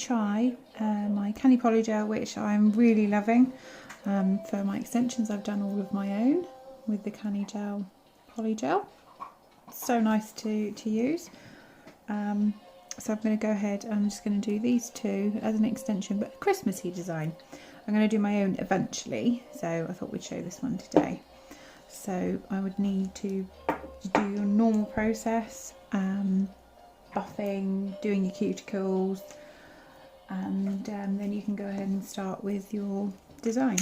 try my Canni Poly Gel, which I'm really loving. For my extensions, I've done all of my own with the Canni Poly Gel. So nice to use. So I'm going to go ahead and I'm just going to do these two as an extension, but a Christmassy design. I'm going to do my own eventually, so I thought we'd show this one today. So I would need to do your normal process, buffing, doing your cuticles, and then you can go ahead and start with your design.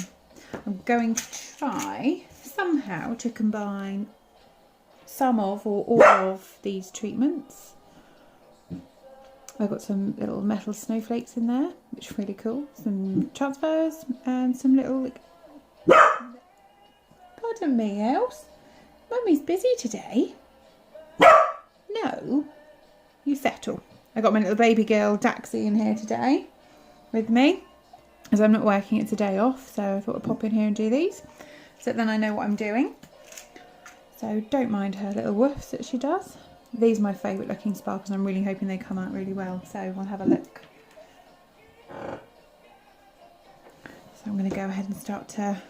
I'm going to try somehow to combine some of or all of these treatments. I've got some little metal snowflakes in there, which are really cool. Some transfers and some little... Pardon me, Els. Mummy's busy today. No, you settle. I got my little baby girl Daxie in here today with me, as I'm not working, it's a day off, so I thought I'd pop in here and do these, so then I know what I'm doing. So don't mind her little woofs that she does. These are my favourite looking sparkles, and I'm really hoping they come out really well, so I'll have a look. So I'm going to go ahead and start to...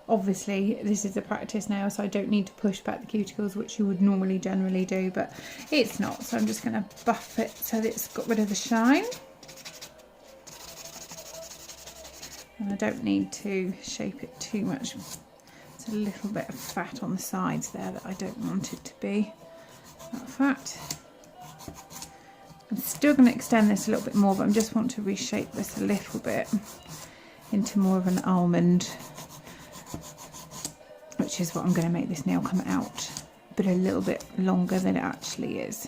Obviously this is a practice now, so I don't need to push back the cuticles, which you would normally generally do, but it's not, so I'm just going to buff it so that it's got rid of the shine. And I don't need to shape it too much. It's a little bit of fat on the sides there that I don't want it to be that fat. I'm still going to extend this a little bit more, but I just want to reshape this a little bit into more of an almond, which is what I'm going to make this nail come out, but a little bit longer than it actually is.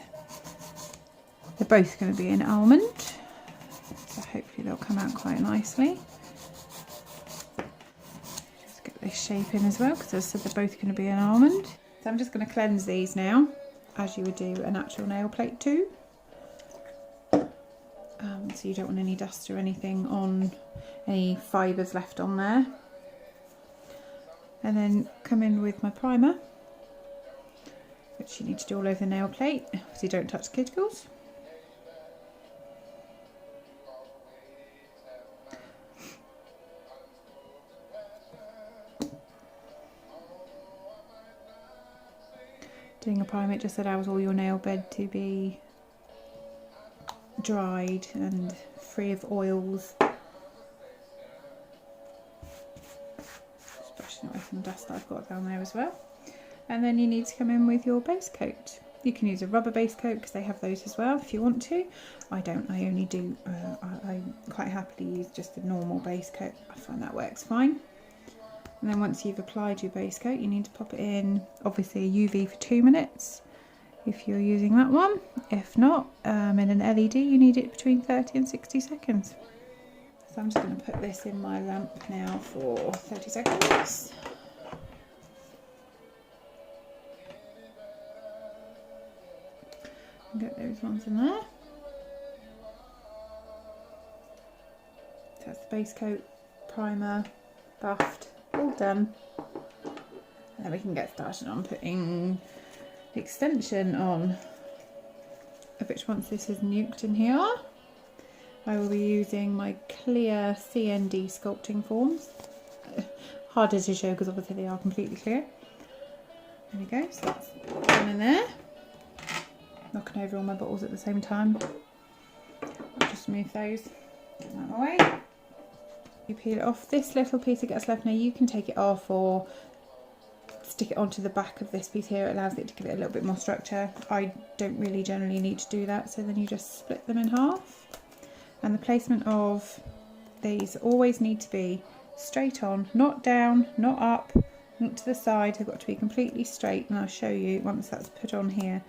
They're both going to be an almond, so hopefully they'll come out quite nicely. Just get this shape in as well, because as I said, they're both going to be an almond. So I'm just going to cleanse these now, as you would do a natural nail plate too. So you don't want any dust or anything on, any fibres left on there. And then come in with my primer, which you need to do all over the nail plate, so you don't touch the cuticles. Doing a primer, it just allows all your nail bed to be dried and free of oils. Just brushing away some dust that I've got down there as well. And then you need to come in with your base coat. You can use a rubber base coat because they have those as well if you want to. I don't, I only do, I quite happily use just a normal base coat. I find that works fine. And then once you've applied your base coat, you need to pop it in, obviously a UV for 2 minutes if you're using that one. If not, in an LED you need it between 30 and 60 seconds. So I'm just going to put this in my lamp now for 30 seconds. And get those ones in there. So that's the base coat, primer, buffed, all done. And then we can get started on putting the extension on, of which once this is nuked in here, I will be using my clear CND sculpting forms. Harder to show because obviously they are completely clear. There we go, so that's one in there. Knocking over all my bottles at the same time. I'll just move those out of the way. You peel it off. This little piece that gets left now, you can take it off or stick it onto the back of this piece here. It allows it to give it a little bit more structure. I don't really generally need to do that, so then you just split them in half. And the placement of these always need to be straight on, not down, not up, not to the side. They've got to be completely straight, and I'll show you once that's put on here.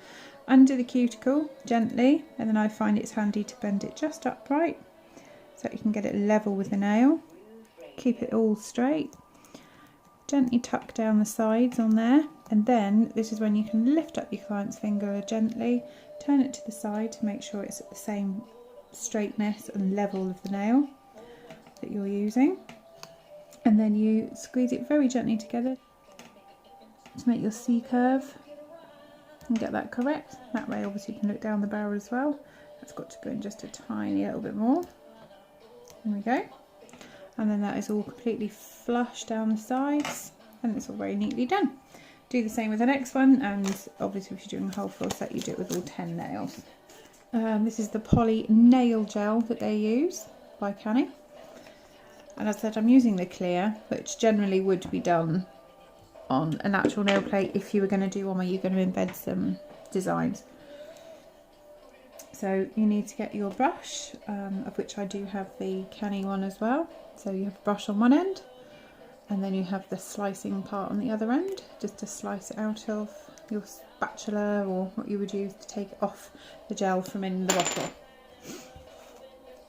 Under the cuticle, gently, and then I find it's handy to bend it just upright so you can get it level with the nail. Keep it all straight. Gently tuck down the sides on there, and then this is when you can lift up your client's finger gently, turn it to the side to make sure it's at the same straightness and level of the nail that you're using, and then you squeeze it very gently together to make your C curve and get that correct. That way obviously you can look down the barrel as well. That's got to go in just a tiny little bit more. There we go. And then that is all completely flush down the sides, and it's all very neatly done. Do the same with the next one, and obviously if you're doing a whole full set, you do it with all 10 nails. This is the Poly Nail Gel that they use by Canni. And as I said, I'm using the clear, which generally would be done on a natural nail plate if you were going to do one where you're going to embed some designs. So you need to get your brush, of which I do have the Canni one as well. So you have a brush on one end, and then you have the slicing part on the other end, just to slice it out of your spatula or what you would use to take off the gel from in the bottle.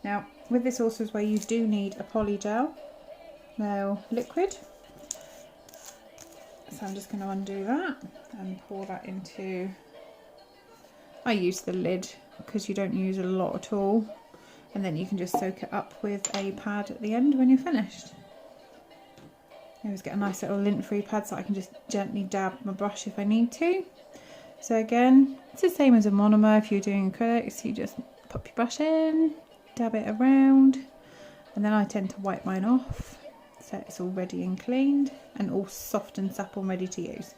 Now with this also is where you do need a poly gel nail liquid. So I'm just going to undo that and pour that into, I use the lid because you don't use a lot at all, and then you can just soak it up with a pad at the end when you're finished. I always get a nice little lint-free pad so I can just gently dab my brush if I need to. So again, it's the same as a monomer. If you're doing acrylics, you just pop your brush in, dab it around, and then I tend to wipe mine off so it's all ready and cleaned and all soft and supple and ready to use.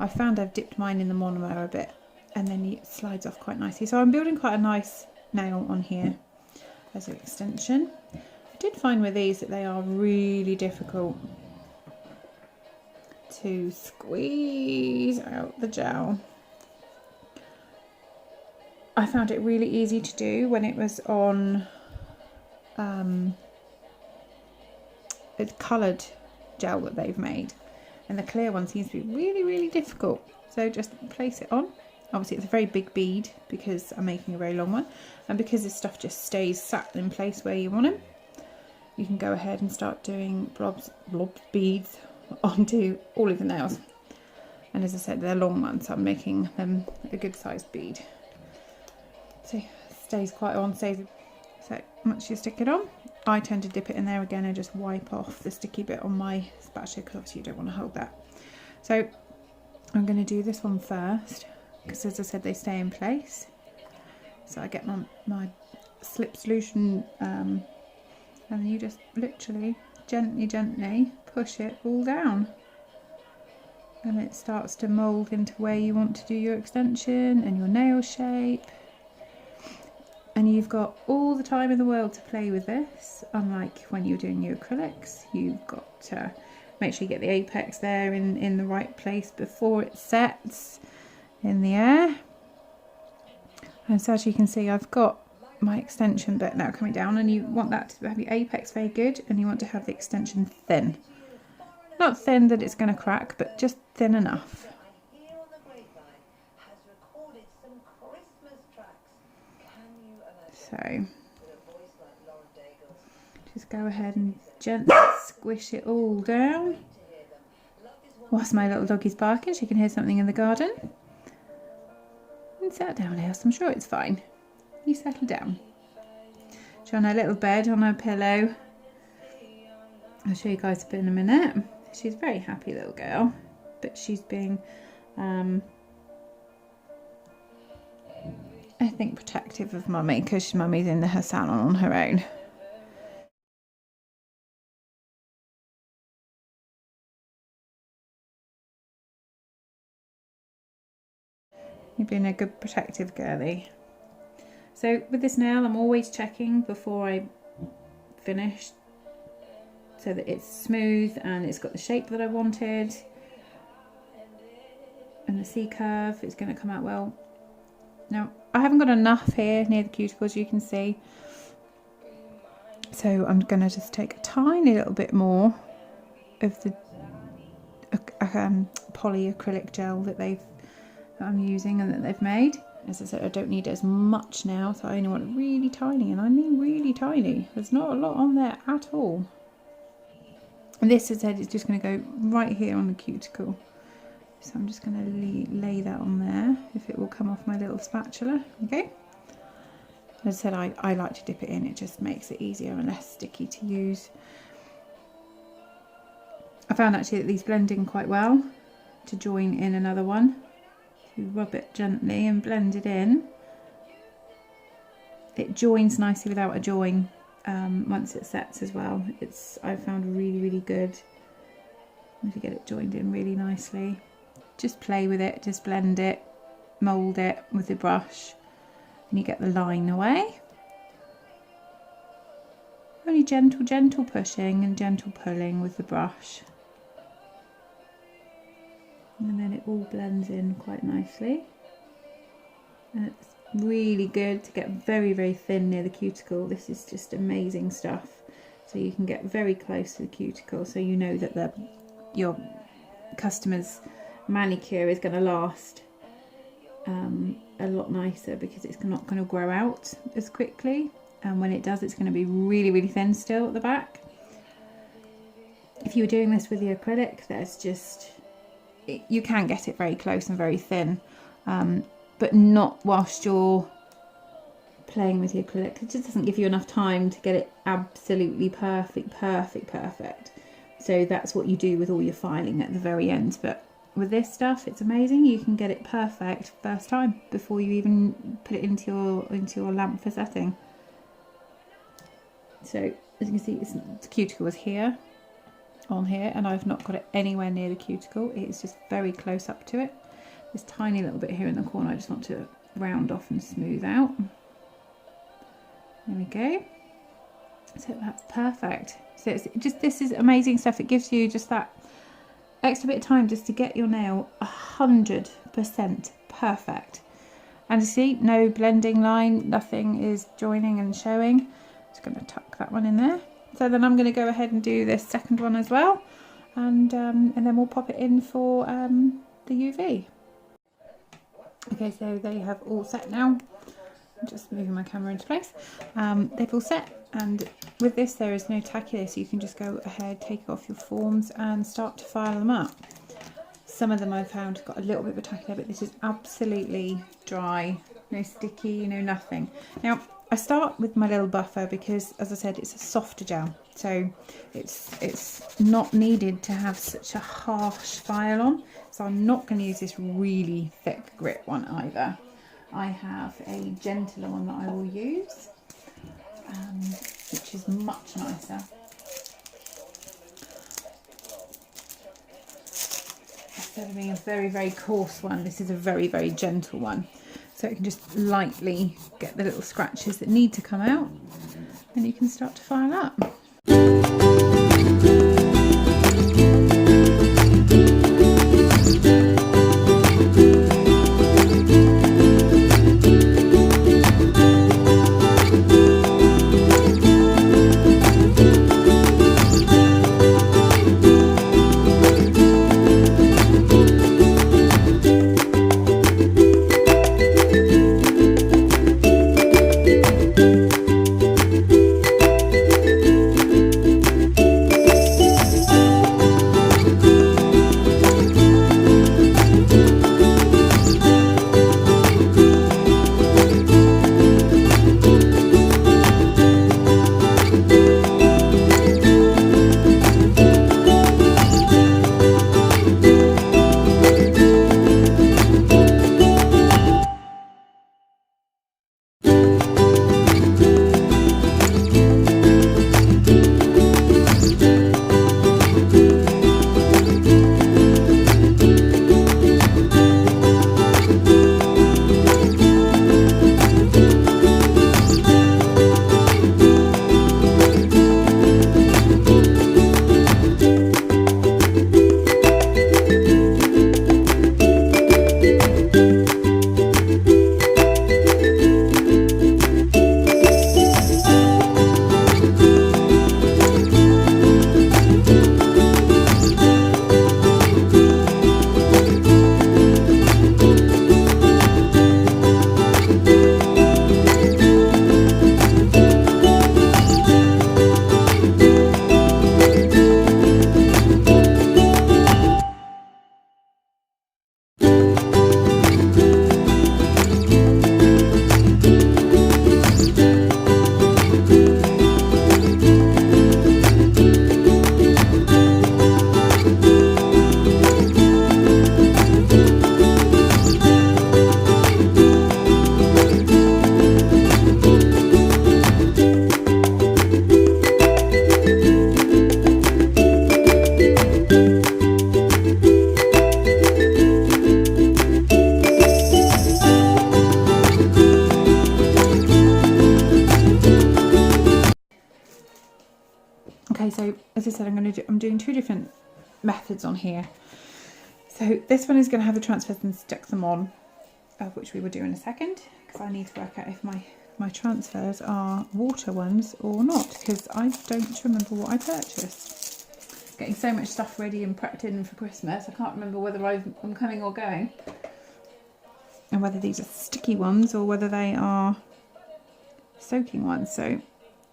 I found I've dipped mine in the monomer a bit, and then it slides off quite nicely. So I'm building quite a nice nail on here as an extension. I did find with these that they are really difficult to squeeze out the gel. I found it really easy to do when it was on a coloured gel that they've made, and the clear one seems to be really difficult. So just place it on. Obviously it's a very big bead because I'm making a very long one, and because this stuff just stays sat in place where you want it, you can go ahead and start doing blobs beads onto all of the nails. And as I said, they're long ones, so I'm making them a good sized bead. So it stays quite on, so once you stick it on, I tend to dip it in there again and just wipe off the sticky bit on my spatula, because obviously you don't want to hold that. So I'm going to do this one first, because as I said, they stay in place. So I get my slip solution, and then you just literally gently push it all down, and it starts to mould into where you want to do your extension and your nail shape. And you've got all the time in the world to play with this, unlike when you're doing your acrylics. You've got to make sure you get the apex there in the right place before it sets in the air. And so as you can see, I've got my extension bit now coming down, and you want that to have the apex very good, and you want to have the extension thin. Not thin that it's going to crack, but just thin enough. So just go ahead and gently squish it all down. Whilst my little doggy's barking, she can hear something in the garden. And settle down, House, I'm sure it's fine. You settle down. She's on her little bed on her pillow. I'll show you guys a bit in a minute. She's a very happy little girl, but she's being I think protective of Mummy, because Mummy's in her salon on her own. You're being a good protective girly. So with this nail, I'm always checking before I finish so that it's smooth and it's got the shape that I wanted, and the C curve is going to come out well. Now I haven't got enough here near the cuticles, you can see, so I'm going to just take a tiny little bit more of the poly acrylic gel that I'm using and that they've made. As I said, I don't need as much now, so I only want it really tiny, and I mean really tiny. There's not a lot on there at all. And this, as I said, is just going to go right here on the cuticle. So I'm just going to lay that on there, if it will come off my little spatula. Okay. As I said, I like to dip it in, it just makes it easier and less sticky to use. I found actually that these blend in quite well to join in another one. You rub it gently and blend it in. it joins nicely without a join once it sets as well. I found really good to get it joined in really nicely. Just play with it, just blend it, mould it with the brush, and you get the line away. Only gentle pushing and gentle pulling with the brush. And then it all blends in quite nicely. And it's really good to get very thin near the cuticle. This is just amazing stuff. So you can get very close to the cuticle, so you know that your customer's manicure is going to last a lot nicer, because it's not going to grow out as quickly. And when it does, it's going to be really thin still at the back. If you were doing this with the acrylic, you can get it very close and very thin, but not whilst you're playing with the acrylic. It just doesn't give you enough time to get it absolutely perfect. So that's what you do with all your filing at the very end. But with this stuff, it's amazing. You can get it perfect first time before you even put it into your lamp for setting. So as you can see, the cuticle is here, on here, and I've not got it anywhere near the cuticle. It's just very close up to it. This tiny little bit here in the corner I just want to round off and smooth out. There we go. So that's perfect. So this is amazing stuff. It gives you just that extra bit of time just to get your nail 100% perfect. And you see, no blending line, nothing is joining and showing. Just going to tuck that one in there. So then I'm going to go ahead and do this second one as well, and then we'll pop it in for the UV. Okay, so they have all set now. I'm just moving my camera into place. They've all set, and with this there is no tacky here, so you can just go ahead, take off your forms and start to file them up. Some of them I've found got a little bit of a tacky there, but this is absolutely dry, no sticky, no nothing. Now I start with my little buffer because, as I said, it's a softer gel, so it's not needed to have such a harsh file on. So I'm not going to use this really thick grit one either. I have a gentler one that I will use, which is much nicer. Instead of being a very coarse one, this is a very gentle one. So it can just lightly get the little scratches that need to come out, and you can start to file up. Okay, so as I said, I'm doing 2 different methods on here. So this one is going to have the transfers and stick them on, which we will do in a second, because I need to work out if my transfers are water ones or not, because I don't remember what I purchased. Getting so much stuff ready and prepped in for Christmas, I can't remember whether I'm coming or going, and whether these are sticky ones or whether they are soaking ones. So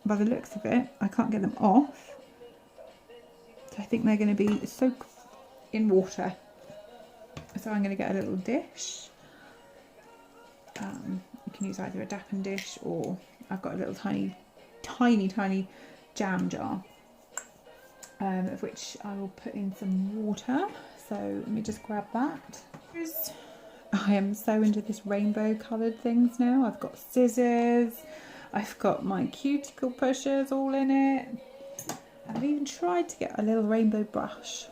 by the looks of it, I can't get them off, so I think they're going to be soaked in water. So I'm going to get a little dish. You can use either a Dachshund dish, or I've got a little tiny jam jar, of which I will put in some water. So let me just grab that. I am so into this rainbow coloured things now. I've got scissors, I've got my cuticle pushers all in it. I've even tried to get a little rainbow brush.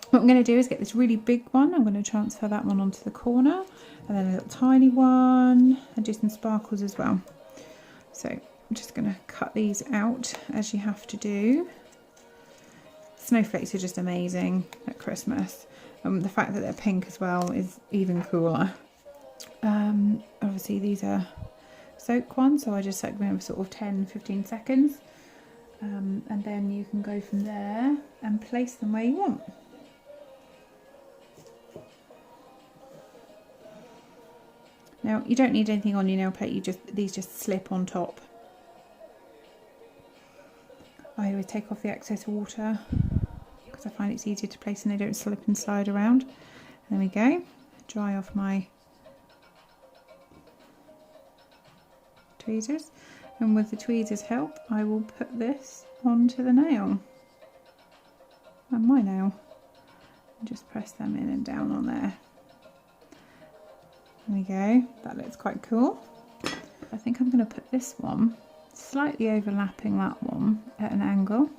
What I'm going to do is get this really big one. I'm going to transfer that one onto the corner, and then a little tiny one, and do some sparkles as well. So I'm just going to cut these out, as you have to do. Snowflakes are just amazing at Christmas. The fact that they're pink as well is even cooler. Obviously these are soak ones, so I just soak them in for sort of 10-15 seconds. And then you can go from there and place them where you want. Now, you don't need anything on your nail plate, these just slip on top. I always take off the excess water because I find it's easier to place and they don't slip and slide around. There we go. Dry off my tweezers, and with the tweezers' help I will put this onto the nail, and my nail, and just press them in and down on there. There we go, that looks quite cool. I think I'm going to put this one slightly overlapping that one at an angle,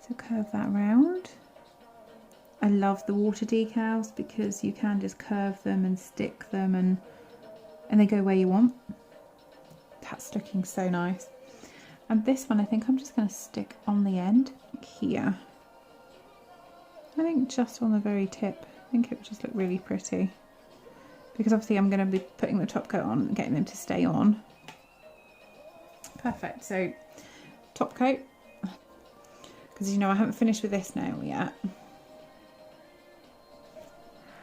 so curve that round. I love the water decals because you can just curve them and stick them and they go where you want. That's looking so nice. And this one I think I'm just going to stick on the end here. I think just on the very tip. I think it would just look really pretty. Because obviously I'm going to be putting the top coat on and getting them to stay on. Perfect. So top coat. Because you know I haven't finished with this nail yet.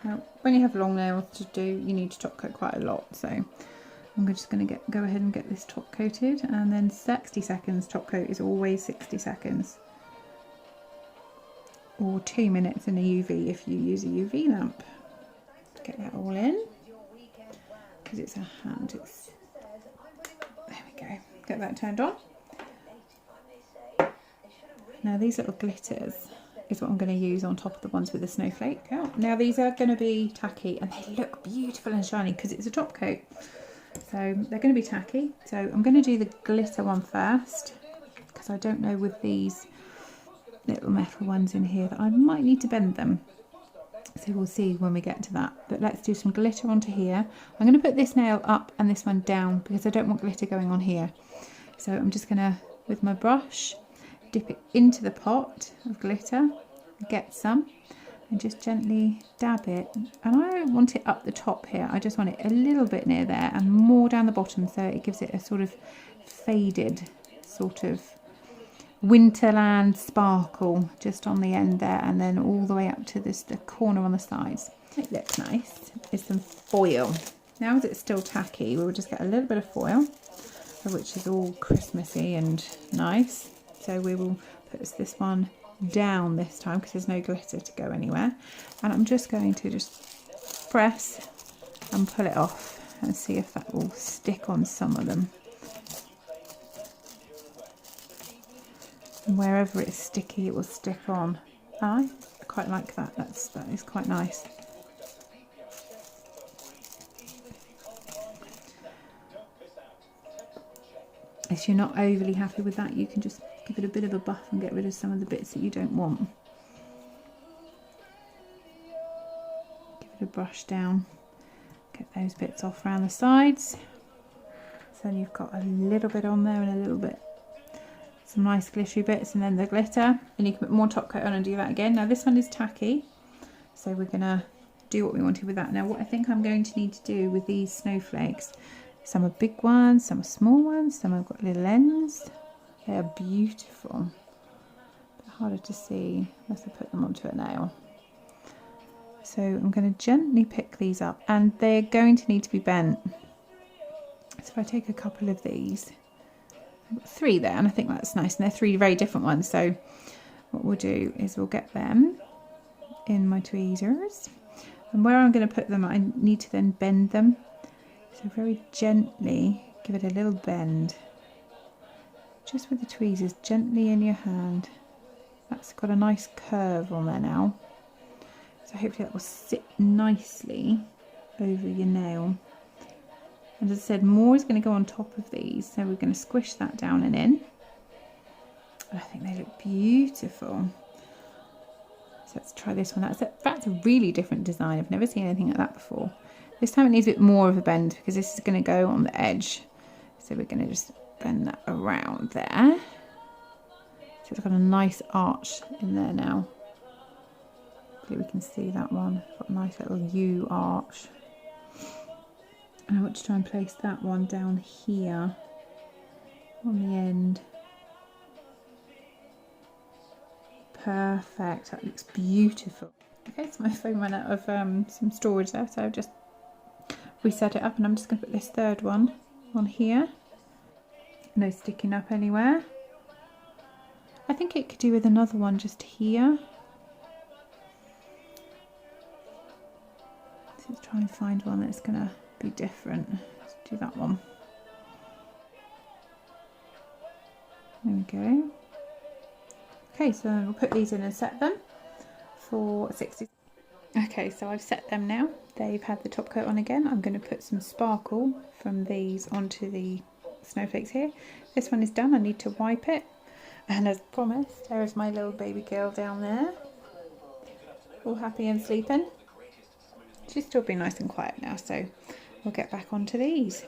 Now when you have long nails to do, you need to top coat quite a lot. So I'm just going to go ahead and get this top coated, and then 60 seconds. Top coat is always 60 seconds. Or 2 minutes in a UV if you use a UV lamp. Get that all in. Because it's a hand, there we go. Get that turned on. Now these little glitters is what I'm going to use on top of the ones with the snowflake. Oh, now these are going to be tacky, and they look beautiful and shiny because it's a top coat. So they're going to be tacky. So I'm going to do the glitter one first, because I don't know with these little metal ones in here that I might need to bend them. So we'll see when we get to that. But let's do some glitter onto here. I'm going to put this nail up and this one down because I don't want glitter going on here. So I'm just going to, with my brush, dip it into the pot of glitter, get some, and just gently dab it. And I don't want it up the top here. I just want it a little bit near there and more down the bottom, so it gives it a sort of faded sort of Winterland sparkle just on the end there, and then all the way up to the corner on the sides. It looks nice. Is some foil. Now as it's still tacky, we'll just get a little bit of foil, which is all Christmassy and nice. So we will put this one down this time because there's no glitter to go anywhere. And I'm just going to just press and pull it off and see if that will stick on some of them. And wherever it's sticky, it will stick on. I quite like that. That is quite nice. If you're not overly happy with that, you can just give it a bit of a buff and get rid of some of the bits that you don't want. Give it a brush down. Get those bits off around the sides. So you've got a little bit on there and a little bit. some nice glittery bits, and then the glitter, and you can put more top coat on and do that again. Now this one is tacky, so we're gonna do what we wanted with that. Now what I think I'm going to need to do with these snowflakes, some are big ones, some are small ones, some have got little ends. They are beautiful. But harder to see unless I put them onto a nail. So I'm going to gently pick these up, and they're going to need to be bent. So if I take a couple of these, I've got 3 there, and I think that's nice, and they're 3 very different ones. So what we'll do is we'll get them in my tweezers, and where I'm going to put them, I need to then bend them. So very gently give it a little bend, just with the tweezers, gently in your hand. That's got a nice curve on there now. So hopefully that will sit nicely over your nail. And as I said, more is going to go on top of these. So we're going to squish that down and in. And I think they look beautiful. So let's try this one. That's a really different design. I've never seen anything like that before. This time it needs a bit more of a bend because this is going to go on the edge. So we're going to just bend that around there. So it's got a nice arch in there now. Hopefully we can see that one. It's got a nice little U arch. And I want to try and place that one down here on the end. Perfect, that looks beautiful. Okay, so my phone ran out of some storage there, so I've just reset it up, and I'm just going to put this 3rd one on here. No sticking up anywhere. I think it could do with another one just here. Let's try and find one that's going to be different. Let's do that one. There we go. Okay, so we'll put these in and set them for 60. Okay, so I've set them now. They've had the top coat on again. I'm going to put some sparkle from these onto the snowflakes here. This one is done. I need to wipe it. And as promised, there is my little baby girl down there. All happy and sleeping. She's still being nice and quiet now, so we'll get back onto these.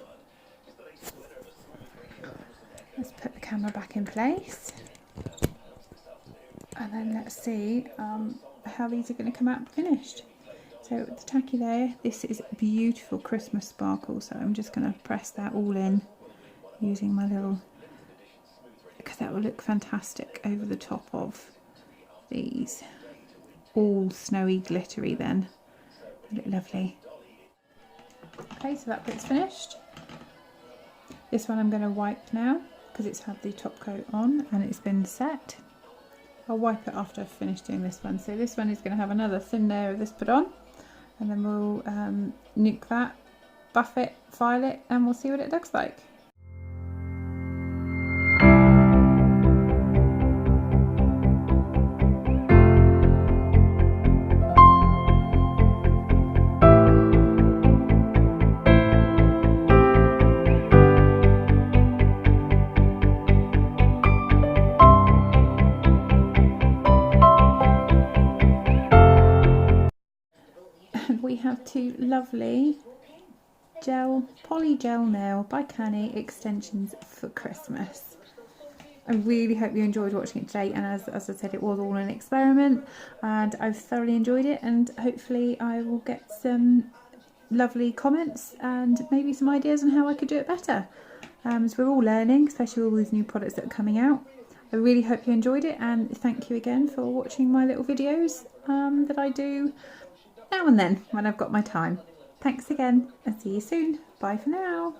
Let's put the camera back in place. And then let's see how these are going to come out finished. So the tacky there, this is beautiful Christmas sparkle, so I'm just going to press that all in using my little, because that will look fantastic over the top of these. All snowy glittery then. Look lovely. Okay, so that bit's finished. This one I'm going to wipe now because it's had the top coat on and it's been set. I'll wipe it after I've finished doing this one. So this one is going to have another thin layer of this put on, and then we'll nuke that, buff it, file it, and we'll see what it looks like. We have 2 lovely poly gel nail by Canni extensions for Christmas. I really hope you enjoyed watching it today, and as I said, it was all an experiment and I've thoroughly enjoyed it, and hopefully I will get some lovely comments and maybe some ideas on how I could do it better. So we're all learning, especially all these new products that are coming out. I really hope you enjoyed it, and thank you again for watching my little videos that I do now and then when I've got my time. Thanks again, and see you soon. Bye for now.